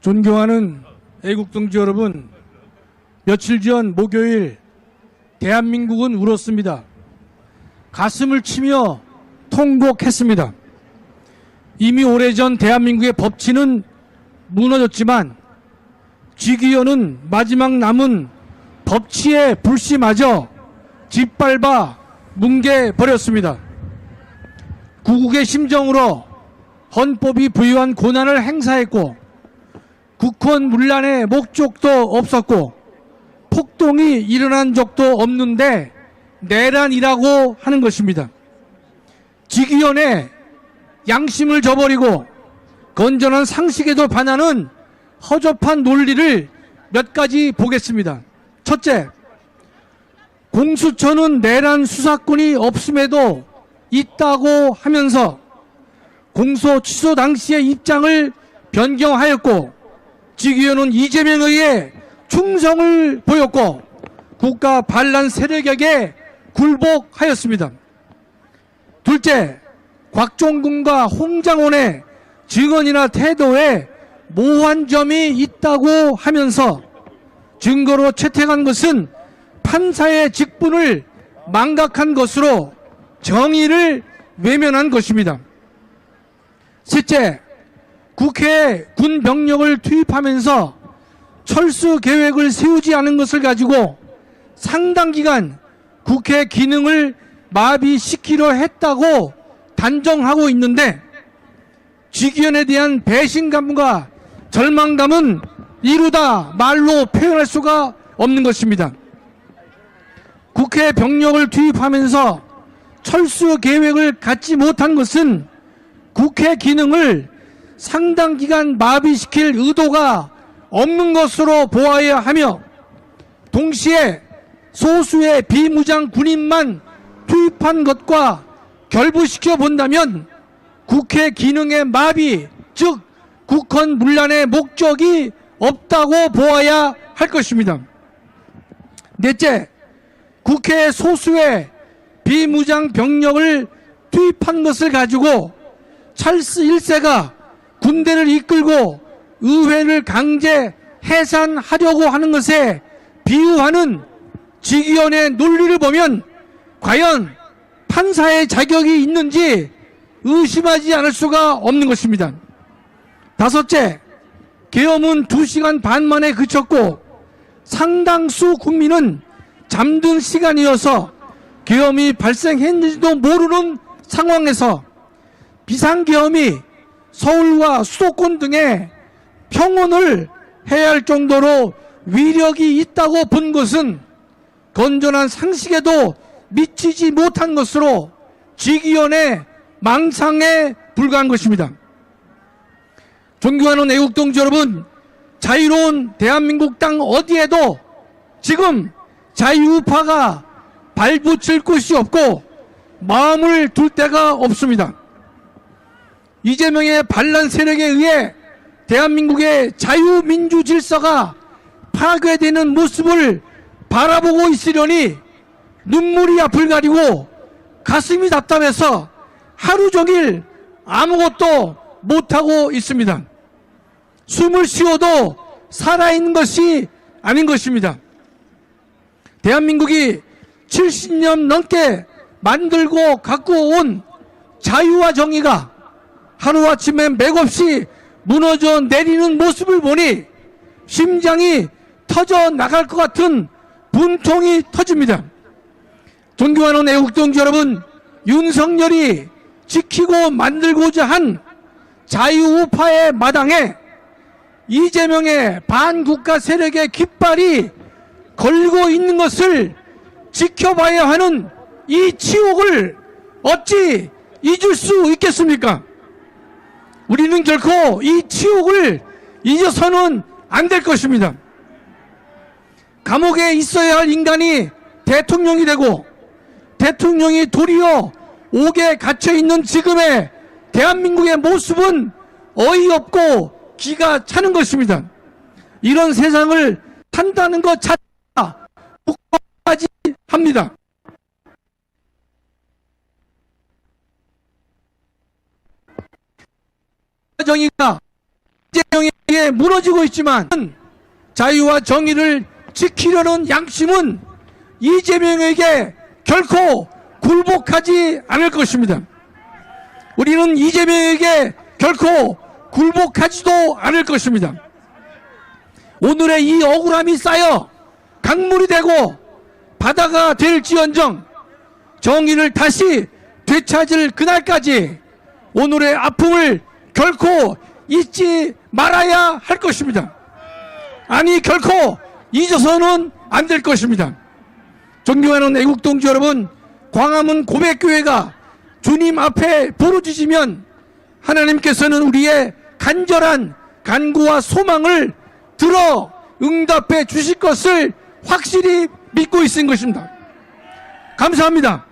존경하는 애국동지 여러분, 며칠 전 목요일 대한민국은 울었습니다. 가슴을 치며 통곡했습니다. 이미 오래전 대한민국의 법치는 무너졌지만 쥐기어는 마지막 남은 법치의 불씨마저 짓밟아 뭉개버렸습니다. 구국의 심정으로 헌법이 부여한 권한을 행사했고 국헌 문란의 목적도 없었고 폭동이 일어난 적도 없는데 내란이라고 하는 것입니다. 직위원회 양심을 저버리고 건전한 상식에도 반하는 허접한 논리를 몇 가지 보겠습니다. 첫째, 공수처는 내란 수사권이 없음에도 있다고 하면서 공소 취소 당시의 입장을 변경하였고 직위원은 이재명에게 충성을 보였고 국가 반란 세력에게 굴복하였습니다. 둘째, 곽종근과 홍장원의 증언이나 태도에 모호한 점이 있다고 하면서 증거로 채택한 것은 판사의 직분을 망각한 것으로 정의를 외면한 것입니다. 셋째, 국회에 군 병력을 투입하면서 철수 계획을 세우지 않은 것을 가지고 상당 기간 국회 기능을 마비시키려 했다고 단정하고 있는데 직위원에 대한 배신감과 절망감은 이루다 말로 표현할 수가 없는 것입니다. 국회 병력을 투입하면서 철수 계획을 갖지 못한 것은 국회 기능을 상당 기간 마비시킬 의도가 없는 것으로 보아야 하며 동시에 소수의 비무장 군인만 투입한 것과 결부시켜 본다면 국회 기능의 마비, 즉 국헌 문란의 목적이 없다고 보아야 할 것입니다. 넷째, 국회 소수의 비무장 병력을 투입한 것을 가지고 찰스 1세가 군대를 이끌고 의회를 강제 해산하려고 하는 것에 비유하는 직위원의 논리를 보면 과연 판사의 자격이 있는지 의심하지 않을 수가 없는 것입니다. 다섯째, 계엄은 2시간 반 만에 그쳤고 상당수 국민은 잠든 시간이어서 계엄이 발생했는지도 모르는 상황에서 비상계엄이 서울과 수도권 등에 평온을 해야 할 정도로 위력이 있다고 본 것은 건전한 상식에도 미치지 못한 것으로 직위원의 망상에 불과한 것입니다. 존경하는 애국동지 여러분, 자유로운 대한민국 땅 어디에도 지금 자유우파가 발붙일 곳이 없고 마음을 둘 데가 없습니다. 이재명의 반란 세력에 의해 대한민국의 자유민주 질서가 파괴되는 모습을 바라보고 있으려니 눈물이 앞을 가리고 가슴이 답답해서 하루 종일 아무것도 못하고 있습니다. 숨을 쉬어도 살아있는 것이 아닌 것입니다. 대한민국이 70년 넘게 만들고 갖고 온 자유와 정의가 하루아침에 맥없이 무너져 내리는 모습을 보니 심장이 터져 나갈 것 같은 분통이 터집니다. 존경하는 애국동지 여러분, 윤석열이 지키고 만들고자 한 자유우파의 마당에 이재명의 반국가 세력의 깃발이 걸고 있는 것을 지켜봐야 하는 이 치욕을 어찌 잊을 수 있겠습니까? 우리는 결코 이 치욕을 잊어서는 안 될 것입니다. 감옥에 있어야 할 인간이 대통령이 되고 대통령이 도리어 옥에 갇혀있는 지금의 대한민국의 모습은 어이없고 기가 차는 것입니다. 이런 세상을 산다는 것 자체가 부끄러워하지 합니다. 정의가 이재명에게 무너지고 있지만 자유와 정의를 지키려는 양심은 이재명에게 결코 굴복하지 않을 것입니다. 우리는 이재명에게 결코 굴복하지도 않을 것입니다. 오늘의 이 억울함이 쌓여 강물이 되고 바다가 될지언정 정의를 다시 되찾을 그날까지 오늘의 아픔을 결코 잊지 말아야 할 것입니다. 아니 결코 잊어서는 안 될 것입니다. 존경하는 애국동지 여러분, 광화문 고백교회가 주님 앞에 부르짖으면 하나님께서는 우리의 간절한 간구와 소망을 들어 응답해 주실 것을 확실히 믿고 있는 것입니다. 감사합니다.